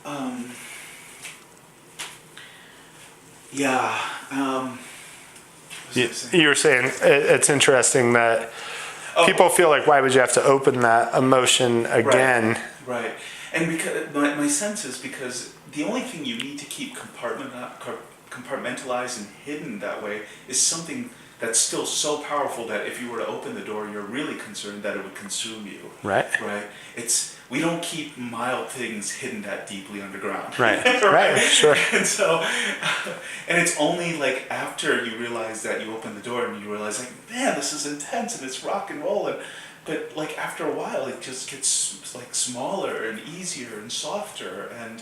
Um, yeah. You were saying it's interesting that people feel like, why would you have to open that emotion again? Right. And because my sense is because the only thing you need to keep compartmentalized and hidden that way is something that's still so powerful that if you were to open the door, you're really concerned that it would consume you. Right. Right. We don't keep mild things hidden that deeply underground. Right. Right. Sure. And so, and it's only like after you realize that you open the door and you realize like, man, this is intense and it's rock and roll, but like after a while it just gets like smaller and easier and softer, and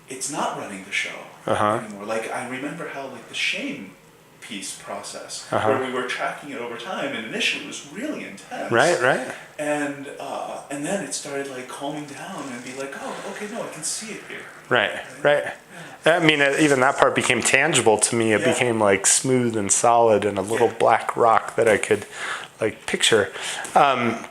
it's not running the show anymore. Like I remember how like the shame piece process where we were tracking it over time, and initially it was really intense. Right. And then it started like calming down and be like, oh, okay, no, I can see it here. Right. Yeah. I mean, even that part became tangible to me. It became like smooth and solid and a little black rock that I could like picture. I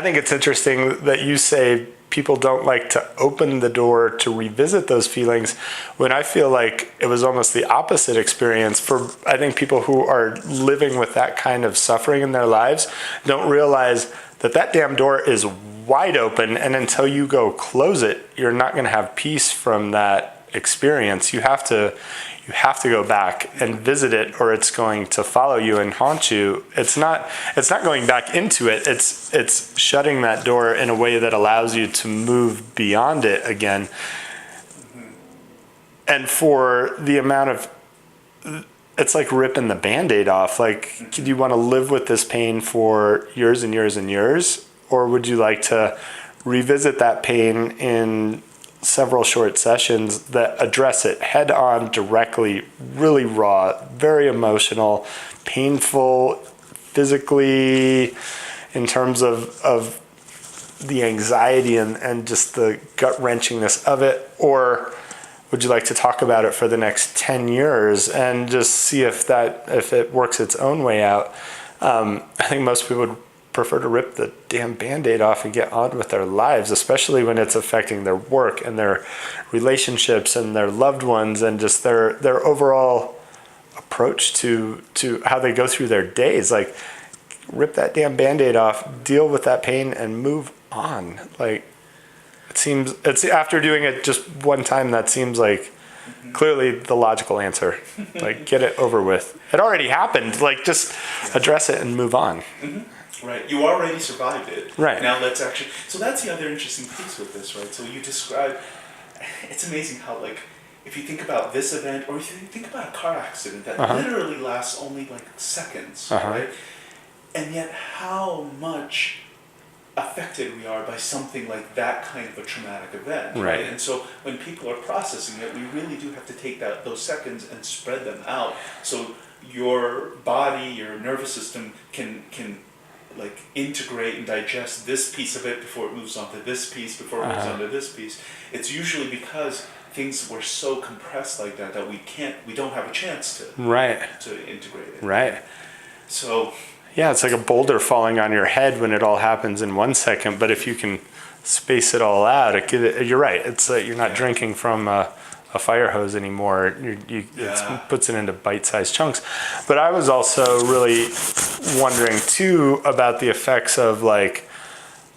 think it's interesting that you say people don't like to open the door to revisit those feelings, when I feel like it was almost the opposite experience for, I think, people who are living with that kind of suffering in their lives don't realize that that damn door is wide open, and until you go close it, you're not going to have peace from that experience. You have to go back and visit it, or it's going to follow you and haunt you. It's not going back into it. It's shutting that door in a way that allows you to move beyond it again. And for the amount of, it's like ripping the Band-Aid off. Like, do you want to live with this pain for years and years and years? Or would you like to revisit that pain in several short sessions that address it head on, directly, really raw, very emotional, painful, physically, in terms of the anxiety and just the gut-wrenchingness of it? Or would you like to talk about it for the next 10 years and just see if it works its own way out? I think most people would prefer to rip the damn Band-Aid off and get on with their lives, especially when it's affecting their work and their relationships and their loved ones and just their overall approach to how they go through their days. Like, rip that damn Band-Aid off, deal with that pain, and move on. Like, it's after doing it just one time, that seems like clearly the logical answer. Like, get it over with. It already happened. Like, just address it and move on. Right, you already survived it. Right. Now let's actually, so that's the other interesting piece with this, right? So you describe, it's amazing how, like, if you think about this event, or if you think about a car accident that literally lasts only like seconds, right? And yet how much affected we are by something like that kind of a traumatic event, right? And so when people are processing it, we really do have to take those seconds and spread them out, so your body, your nervous system can like integrate and digest this piece of it before it moves on to this piece, before it moves on to this piece. It's usually because things were so compressed like that we don't have a chance to integrate it. Right. So yeah, it's like a boulder falling on your head when it all happens in 1 second, but if you can space it all out, you're right. It's you're not drinking from a fire hose anymore. It puts it into bite-sized chunks. But I was also really wondering too about the effects of like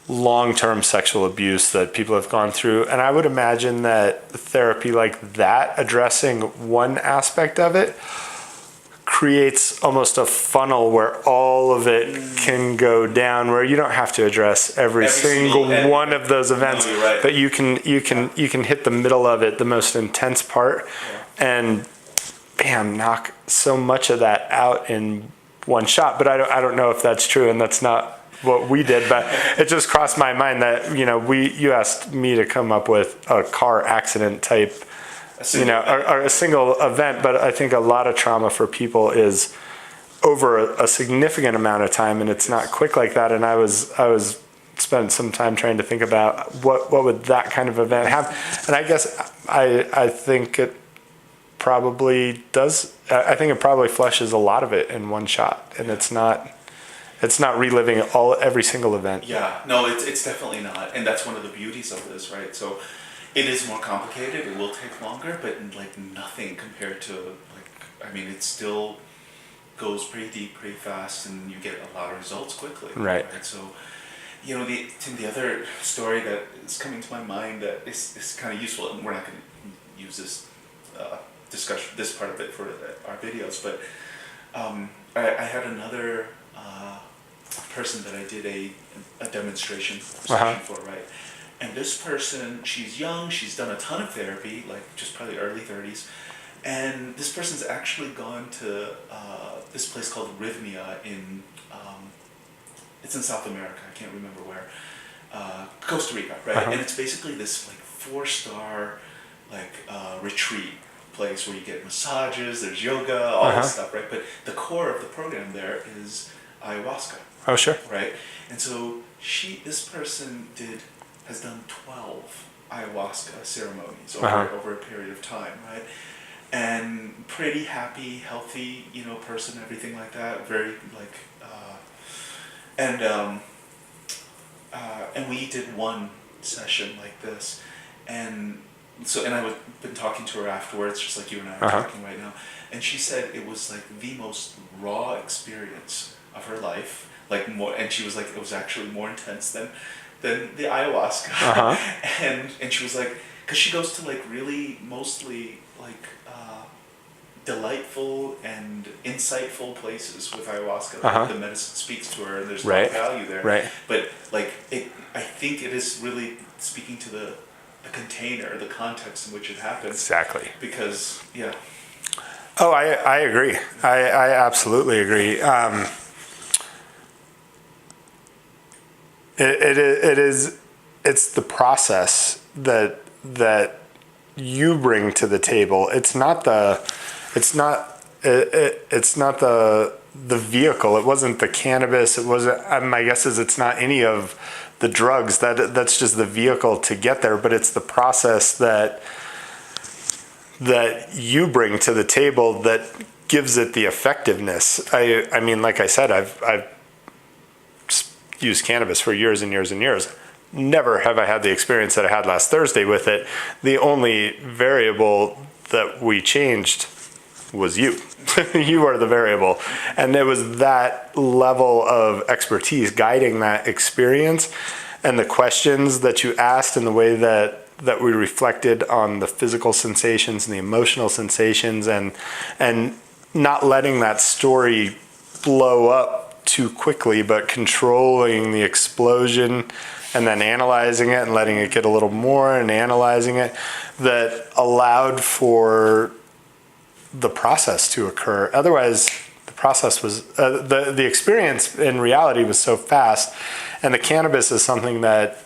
long-term sexual abuse that people have gone through. And I would imagine that therapy like that, addressing one aspect of it, creates almost a funnel where all of it can go down, where you don't have to address every single one of those events, but you can hit the middle of it, the most intense part, and bam, knock so much of that out in one shot. But I don't know if that's true, and that's not what we did, but it just crossed my mind that, you asked me to come up with a car accident type, or a single event, but I think a lot of trauma for people is over a significant amount of time, and it's not quick like that. And I was spent some time trying to think about what would that kind of event have, and I guess I think it probably does. I think it probably flushes a lot of it in one shot, and it's not reliving every single event. Yeah, no, it's definitely not, and that's one of the beauties of this, right? So It is more complicated. It will take longer, but like nothing compared to like, I mean, it still goes pretty deep, pretty fast, and you get a lot of results quickly. Right. So, you know, Tim, the other story that is coming to my mind that is kind of useful, and we're not going to use this discussion, this part of it for our videos, but I had another person that I did a demonstration session for, right? And this person, she's young, she's done a ton of therapy, like just probably early 30s. And this person's actually gone to this place called Rhythmia in, it's in South America, I can't remember where, Costa Rica, right? And it's basically this like 4-star like retreat place where you get massages, there's yoga, all this stuff, right? But the core of the program there is ayahuasca. Oh, sure. Right? And so this person has done 12 ayahuasca ceremonies over a period of time, right? And pretty happy, healthy, you know, person, everything like that. Very like, and we did one session like this, and so I've been talking to her afterwards, just like you and I are talking right now, and she said it was like the most raw experience of her life, like more, and she was like it was actually more intense than the ayahuasca, and she was like, because she goes to like really mostly like delightful and insightful places with ayahuasca. Like the medicine speaks to her, and there's a lot of value there. Right. But like I think it is really speaking to the container, the context in which it happens. Exactly. Because yeah. Oh, I agree. I absolutely agree. It's the process that you bring to the table. It's not the vehicle. It wasn't the cannabis. It wasn't. My guess is it's not any of the drugs. That's just the vehicle to get there. But it's the process that you bring to the table that gives it the effectiveness. I mean, like I said, I've used cannabis for years and years and years. Never have I had the experience that I had last Thursday with it. The only variable that we changed was you. You are the variable. And it was that level of expertise guiding that experience, and the questions that you asked and the way that we reflected on the physical sensations and the emotional sensations, and not letting that story blow up too quickly, but controlling the explosion and then analyzing it and letting it get a little more and analyzing it, that allowed for the process to occur. Otherwise, the process was, the experience in reality was so fast, and the cannabis is something that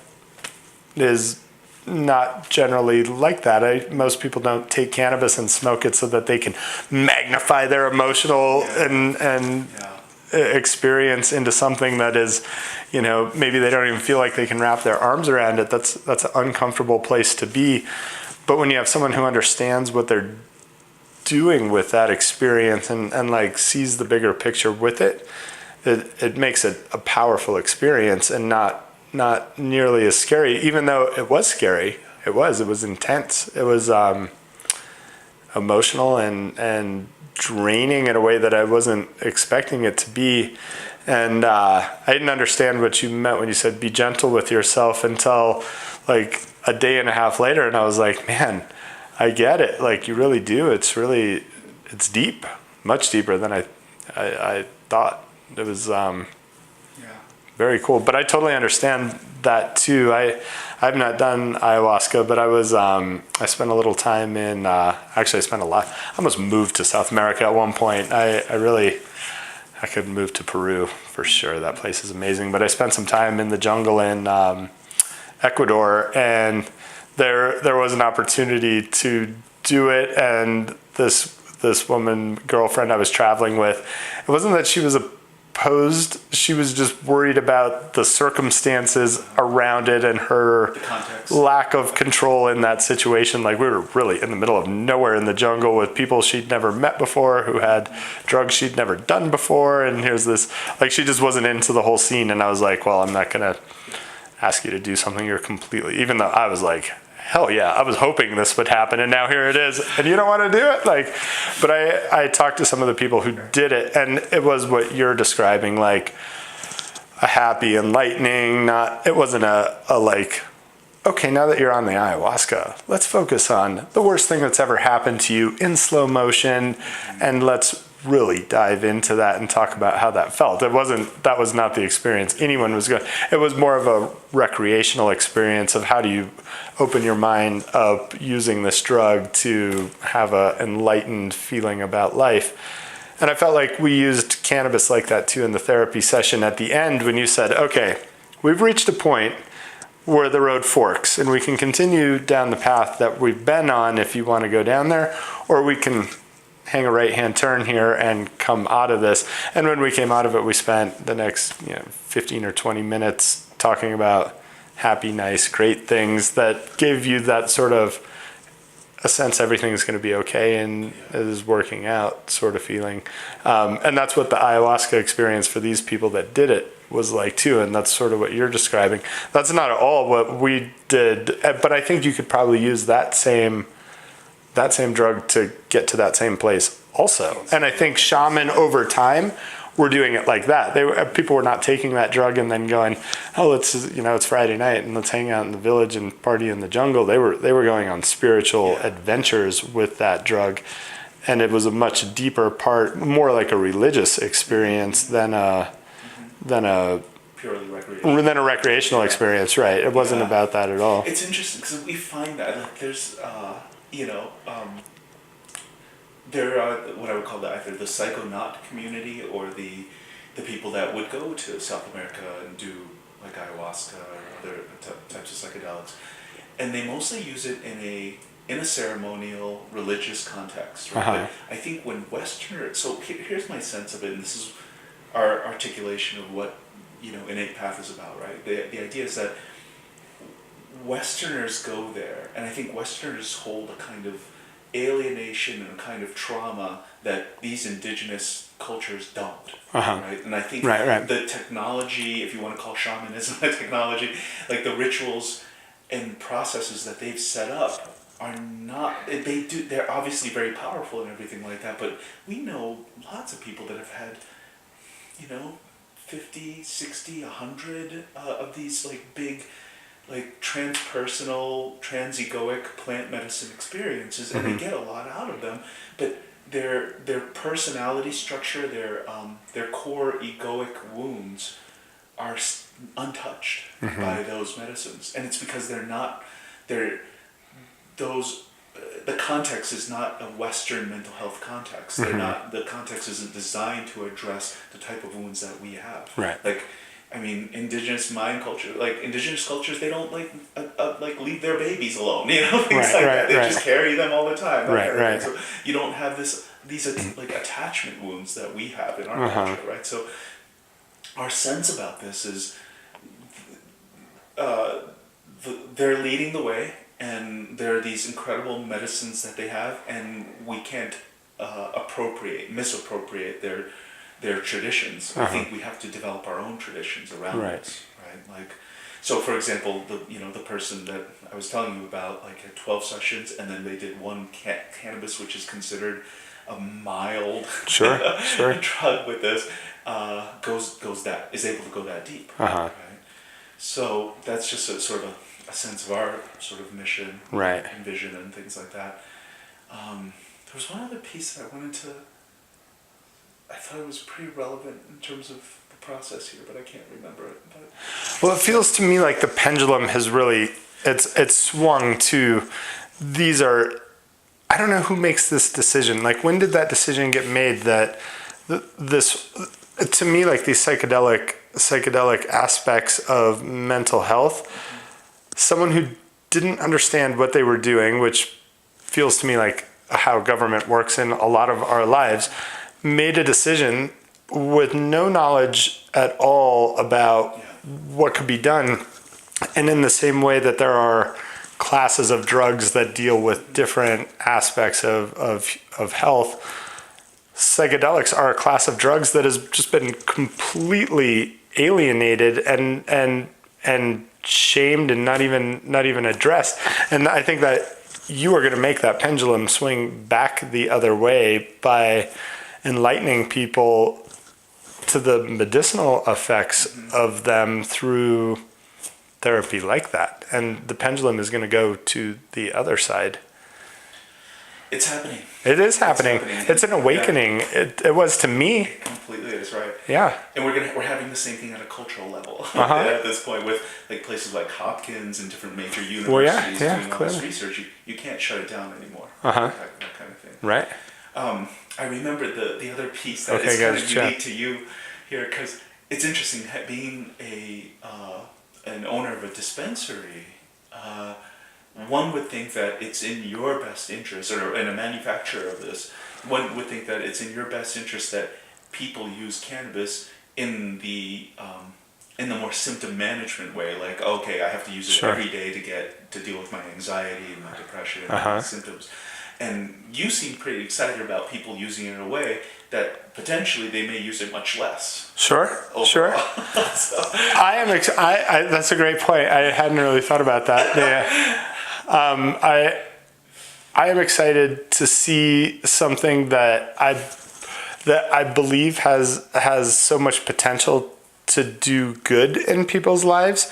is not generally like that. Most people don't take cannabis and smoke it so that they can magnify their emotional and experience into something that is, you know, maybe they don't even feel like they can wrap their arms around it. That's an uncomfortable place to be. But when you have someone who understands what they're doing with that experience and like sees the bigger picture with it, it makes it a powerful experience and not nearly as scary, even though it was scary. It was intense. It was emotional and draining in a way that I wasn't expecting it to be. And I didn't understand what you meant when you said be gentle with yourself until like a day and a half later, and I was like, man, I get it. Like, you really do. It's deep, much deeper than I thought. It was very cool. But I totally understand that too. I've not done ayahuasca, but I spent a little time in, actually I spent a lot, I almost moved to South America at one point. I could move to Peru for sure. That place is amazing. But I spent some time in the jungle in Ecuador, and there was an opportunity to do it. And this woman, girlfriend I was traveling with, it wasn't that she was opposed. She was just worried about the circumstances around it and her lack of control in that situation. Like, we were really in the middle of nowhere in the jungle with people she'd never met before, who had drugs she'd never done before. And here's this, like, she just wasn't into the whole scene. And I was like, well, I'm not going to ask you to do something you're completely, even though I was like, hell yeah, I was hoping this would happen, and now here it is, and you don't want to do it? Like, but I talked to some of the people who did it, and it was what you're describing, like a happy, enlightening, it wasn't a like, okay, now that you're on the ayahuasca, let's focus on the worst thing that's ever happened to you in slow motion, and let's really dive into that and talk about how that felt. That was not the experience anyone was going. It was more of a recreational experience of how do you open your mind up using this drug to have a enlightened feeling about life. And I felt like we used cannabis like that too in the therapy session at the end when you said, okay, we've reached a point where the road forks and we can continue down the path that we've been on if you want to go down there, or we can hang a right-hand turn here and come out of this. And when we came out of it, we spent the next 15 or 20 minutes talking about happy, nice, great things that gave you that sort of a sense everything's going to be okay and it is working out sort of feeling. And that's what the ayahuasca experience for these people that did it was like too. And that's sort of what you're describing. That's not at all what we did, but I think you could probably use that same drug to get to that same place also. And I think shaman over time were doing it like that. People were not taking that drug and then going, oh, it's Friday night and let's hang out in the village and party in the jungle. They were going on spiritual adventures with that drug. And it was a much deeper part, more like a religious experience than a purely recreational experience, right? It wasn't about that at all. It's interesting because we find that like there's there are what I would call either the psychonaut community or the people that would go to South America and do like ayahuasca or other types of psychedelics, and they mostly use it in a ceremonial religious context, right? Uh-huh. But I think when Westerners, so here's my sense of it, and this is our articulation of what Innate Path is about, right? The idea is that Westerners go there, and I think Westerners hold a kind of alienation and a kind of trauma that these indigenous cultures don't, right? And I think the technology, if you want to call shamanism a technology, like the rituals and processes that they've set up are not, they're obviously very powerful and everything like that, but we know lots of people that have had, 50, 60, 100 of these like big like transpersonal, transegoic plant medicine experiences, and they get a lot out of them, but their personality structure, their core egoic wounds are untouched by those medicines, and it's because the context is not a Western mental health context. They're not. The context isn't designed to address the type of wounds that we have. Right. Like, I mean, indigenous mind culture, like indigenous cultures, they don't like leave their babies alone, things like that. They just carry them all the time. Right. So you don't have these like attachment wounds that we have in our culture, right? So our sense about this is they're leading the way, and there are these incredible medicines that they have, and we can't misappropriate their traditions. I think we have to develop our own traditions around this, right? Like, so for example, the person that I was telling you about, like had 12 sessions, and then they did one cannabis, which is considered a mild drug with this, is able to go that deep, right? So that's just a sort of a sense of our sort of mission, and vision, and things like that. There was one other piece that I wanted to. I thought it was pretty relevant in terms of the process here, but I can't remember it. Well, it feels to me like the pendulum has really it's swung to these are. I don't know who makes this decision. Like, when did that decision get made that this, to me, like these psychedelic aspects of mental health, someone who didn't understand what they were doing, which feels to me like how government works in a lot of our lives, made a decision with no knowledge at all about what could be done. And in the same way that there are classes of drugs that deal with different aspects of health, psychedelics are a class of drugs that has just been completely alienated and shamed and not even addressed. And I think that you are going to make that pendulum swing back the other way by enlightening people to the medicinal effects of them through therapy like that. And the pendulum is going to go to the other side. It's happening. It is happening. It's an awakening. Yeah. It was to me. It completely is, right? Yeah. And we're having the same thing at a cultural level at this point with like places like Hopkins and different major universities doing all this research. You can't shut it down anymore. That kind of thing. Right. I remember the other piece that is kind of unique to you here, because it's interesting being an owner of a dispensary. One would think that it's in your best interest, or in a manufacturer of this, one would think that it's in your best interest that people use cannabis in the more symptom management way. Like, okay, I have to use it every day to deal with my anxiety and my depression and my symptoms. And you seem pretty excited about people using it in a way that potentially they may use it much less. Sure. So. I am. That's a great point. I hadn't really thought about that. Yeah. I am excited to see something that I believe has so much potential to do good in people's lives,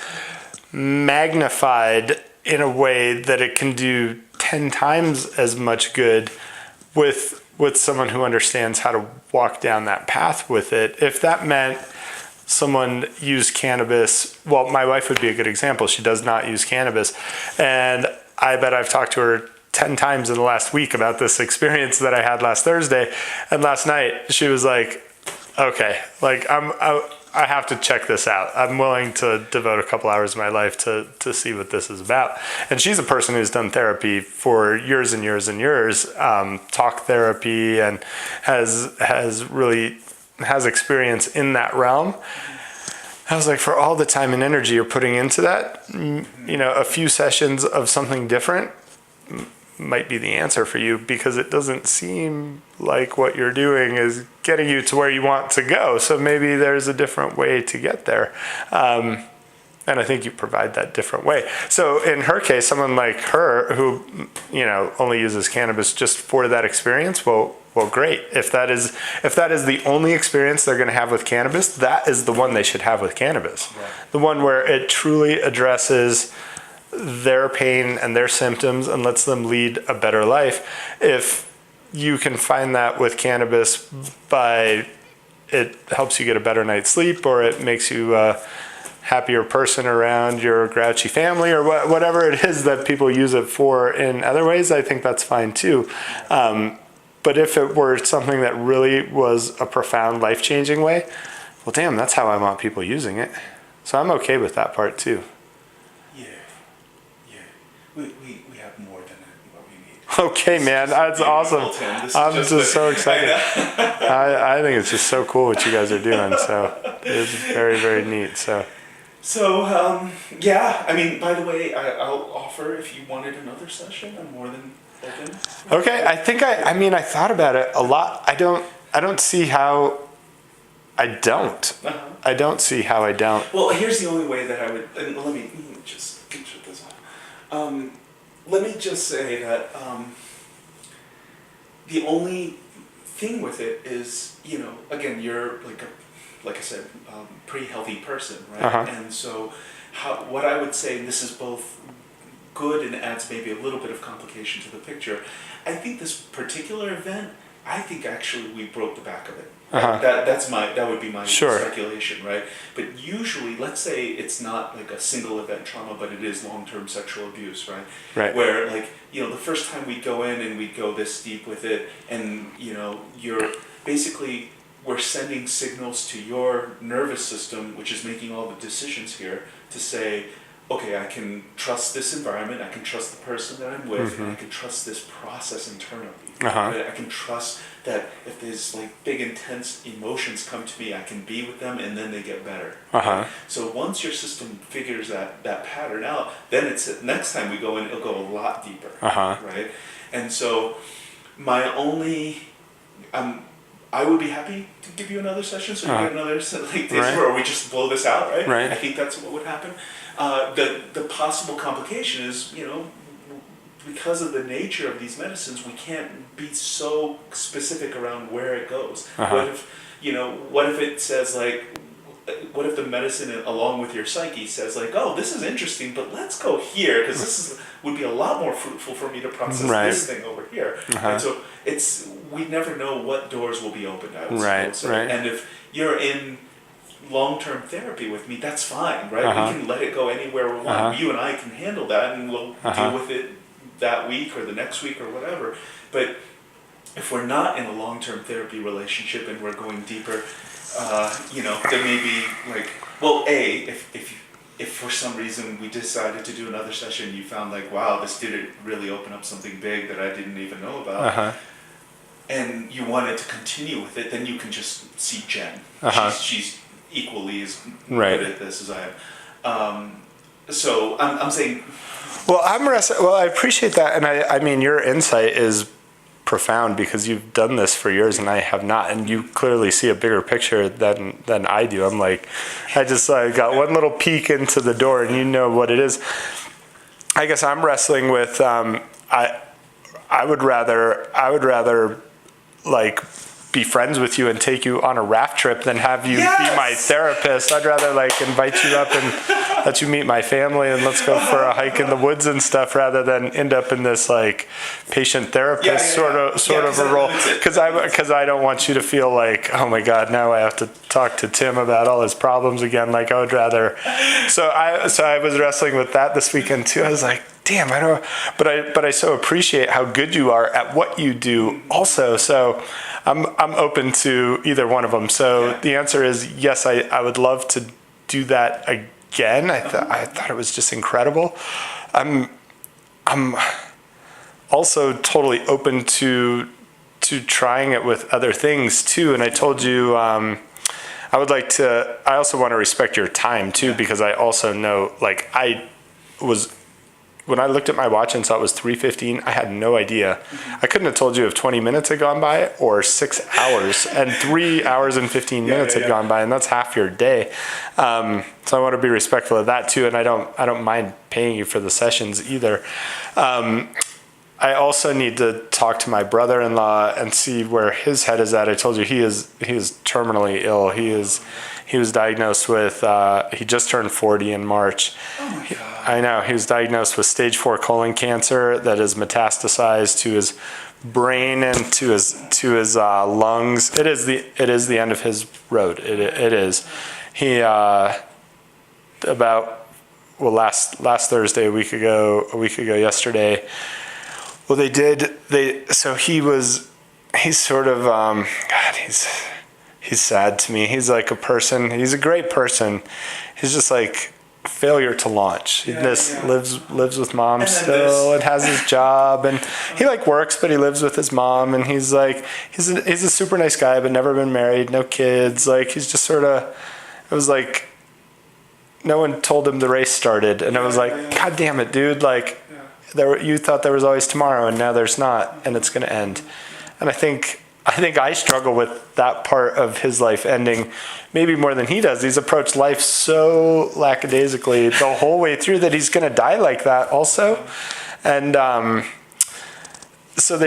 magnified in a way that it can do 10 times as much good with someone who understands how to walk down that path with it. If that meant someone used cannabis, well, my wife would be a good example. She does not use cannabis. And I bet I've talked to her 10 times in the last week about this experience that I had last Thursday. And last night she was like, okay, like I have to check this out. I'm willing to devote a couple hours of my life to see what this is about. And she's a person who's done therapy for years and years and years, talk therapy, and has experience in that realm. I was like, for all the time and energy you're putting into that, a few sessions of something different might be the answer for you, because it doesn't seem like what you're doing is getting you to where you want to go. So maybe there's a different way to get there. And I think you provide that different way. So in her case, someone like her who, only uses cannabis just for that experience, well, great. If that is the only experience they're going to have with cannabis, that is the one they should have with cannabis. Right. The one where it truly addresses their pain and their symptoms and lets them lead a better life. If you can find that with cannabis by it helps you get a better night's sleep, or it makes you a happier person around your grouchy family, or whatever it is that people use it for in other ways, I think that's fine too. But if it were something that really was a profound life-changing way, well, damn, that's how I want people using it. So I'm okay with that part too. We have more than what we need. Okay, man, that's awesome. I'm just so excited. I think it's just so cool what you guys are doing. So it's very, very neat. So yeah. I mean, by the way, I'll offer, if you wanted another session, I'm more than open. Okay, I think I thought about it a lot. I don't see how I don't. I don't see how I don't. Well, here's the only way that I would. And let me just shut this off. Let me just say that the only thing with it is, again, you're like I said, pretty healthy person, right? And so, what I would say, and this is both good and adds maybe a little bit of complication to the picture. I think this particular event, actually we broke the back of it. That would be my speculation, right? But usually, let's say it's not like a single event trauma, but it is long-term sexual abuse, right? Right. Where the first time we go in and we go this deep with it, and you're basically, we're sending signals to your nervous system, which is making all the decisions here, to say, okay, I can trust this environment, I can trust the person that I'm with, and I can trust this process internally. Right? I can trust that if there's big intense emotions come to me, I can be with them and then they get better. So once your system figures that pattern out, then it's next time we go in, it'll go a lot deeper. Right? And so my only, I would be happy to give you another session, so you get another like this, Right. or we just blow this out, right? Right. I think that's what would happen. The possible complication is, because of the nature of these medicines, we can't be so specific around where it goes. What if it says like, what if the medicine along with your psyche says like, oh, this is interesting, but let's go here because would be a lot more fruitful for me to process this thing over here. And so we never know what doors will be opened. I would suppose. Right. And if you're in long-term therapy with me, that's fine, right? We can let it go anywhere we want. You and I can handle that, and we'll deal with it that week or the next week or whatever. But if we're not in a long-term therapy relationship and we're going deeper, there may be like, well, if for some reason we decided to do another session, you found like, wow, this didn't really open up something big that I didn't even know about, and you wanted to continue with it, then you can just see Jen. She's equally as good at this as I am. So I'm saying. Well, I appreciate that, and I mean, your insight is profound because you've done this for years and I have not, and you clearly see a bigger picture than I do. I'm like, I got one little peek into the door, and you know what it is. I guess I'm wrestling with. I would rather like be friends with you and take you on a raft trip than have you be my therapist. I'd rather like invite you up and let you meet my family and let's go for a hike in the woods and stuff rather than end up in this like patient therapist sort of a role. Because I don't want you to feel like, oh my God, now I have to talk to Tim about all his problems again. Like I would rather. So I was wrestling with that this weekend too. I was like, damn, I don't. But I so appreciate how good you are at what you do also. So I'm open to either one of them. So the answer is yes. I would love to do that again. I thought it was just incredible. I'm also totally open to trying it with other things too. And I told you I also want to respect your time too, because I also know like when I looked at my watch and saw it was 3:15, I had no idea. I couldn't have told you if 20 minutes had gone by or 6 hours, and 3 hours and 15 minutes had gone by, and that's half your day. So I want to be respectful of that too, and I don't mind paying you for the sessions either. I also need to talk to my brother-in-law and see where his head is at. I told you he is terminally ill. He was diagnosed with, he just turned 40 in March. Oh my God. I know. He was diagnosed with stage 4 colon cancer that is metastasized to his brain and to his lungs. It is the end of his road. It is. He last Thursday, a week ago yesterday. Well, he's sort of, God, he's sad to me. He's like a person, he's a great person. He's just like failure to launch. He lives with mom still and has his job, and he like works, but he lives with his mom, and he's like, he's a super nice guy, but never been married, no kids. Like he's just sort of, it was like, no one told him the race started, and I was like, God damn it, dude, like, you thought there was always tomorrow, and now there's not, and it's going to end. And I think I struggle with that part of his life ending maybe more than he does. He's approached life so lackadaisically the whole way through that he's going to die like that also. And so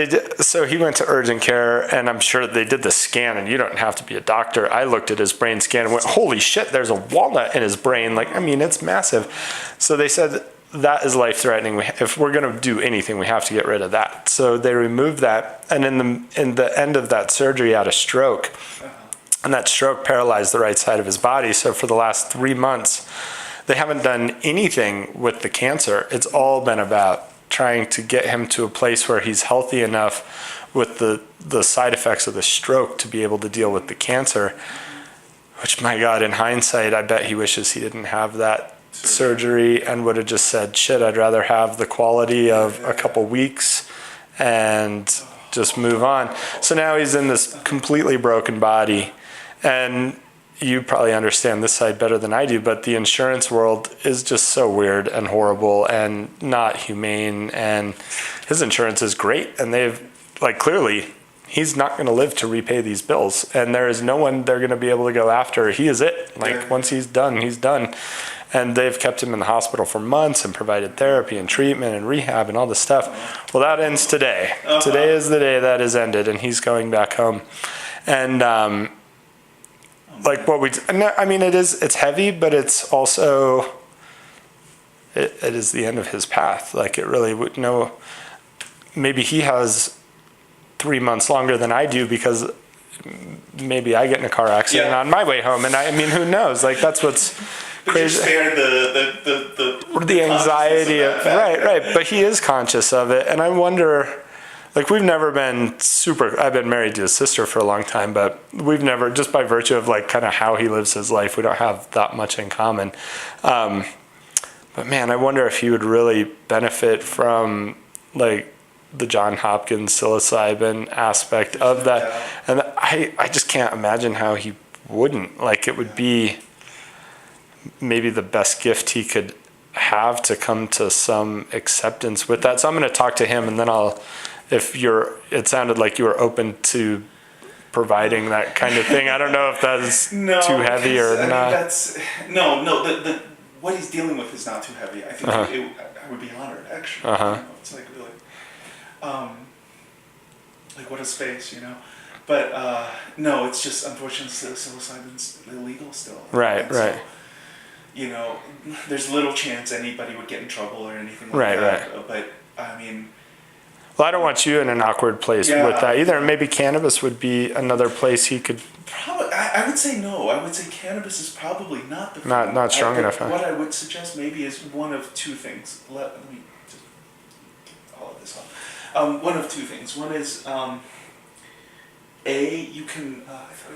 he went to urgent care, and I'm sure they did the scan, and you don't have to be a doctor. I looked at his brain scan and went, holy shit, there's a walnut in his brain. Like, I mean, it's massive. So they said, that is life-threatening. If we're going to do anything, we have to get rid of that. So they removed that, and in the end of that surgery, he had a stroke, and that stroke paralyzed the right side of his body. So for the last 3 months, they haven't done anything with the cancer. It's all been about trying to get him to a place where he's healthy enough with the side effects of the stroke to be able to deal with the cancer. Which, my God, in hindsight, I bet he wishes he didn't have that surgery and would have just said, shit, I'd rather have the quality of a couple weeks and just move on. So now he's in this completely broken body, and you probably understand this side better than I do, but the insurance world is just so weird and horrible and not humane, and his insurance is great, and they've like clearly he's not going to live to repay these bills, and there is no one they're going to be able to go after. He is it. Like, Yeah. once he's done, he's done. And they've kept him in the hospital for months and provided therapy and treatment and rehab and all this stuff. Well, that ends today. Today is the day that is ended, and he's going back home. And like what we, I mean, it's heavy, but it's also, it is the end of his path. Like, it really would, no, maybe he has 3 months longer than I do, because maybe I get in a car accident Yeah. on my way home. And I mean, who knows? Like, that's what's But you're crazy. spared The anxiety of of, that fact. right. But he is conscious of it. And I wonder, like, we've never been super, I've been married to his sister for a long time, but we've never, just by virtue of like kind of how he lives his life, we don't have that much in common. But man, I wonder if he would really benefit from like the John Hopkins psilocybin aspect of that. And I just can't imagine how he wouldn't. Like, it would be maybe the best gift he could have to come to some acceptance with that. So I'm going to talk to him, and then it sounded like you were open to providing that kind of thing. I don't know if that is too heavy or I not. mean, the what he's dealing with is not too heavy. I think I would be honored, actually. You know, it's like really, like, what a space, you know. But no, it's just unfortunately psilocybin's illegal still. Right, And right. So, you know, there's little chance anybody would get in trouble or anything like Right, that. right. But I mean, Well, I don't want you in an awkward place Yeah. with that either. Maybe cannabis would be another place he could. probably I would say no. I would say cannabis is probably not the Not strong enough, huh? What I would suggest maybe is one of two things. Let me just get all of this off. One of two things. One is you can. I thought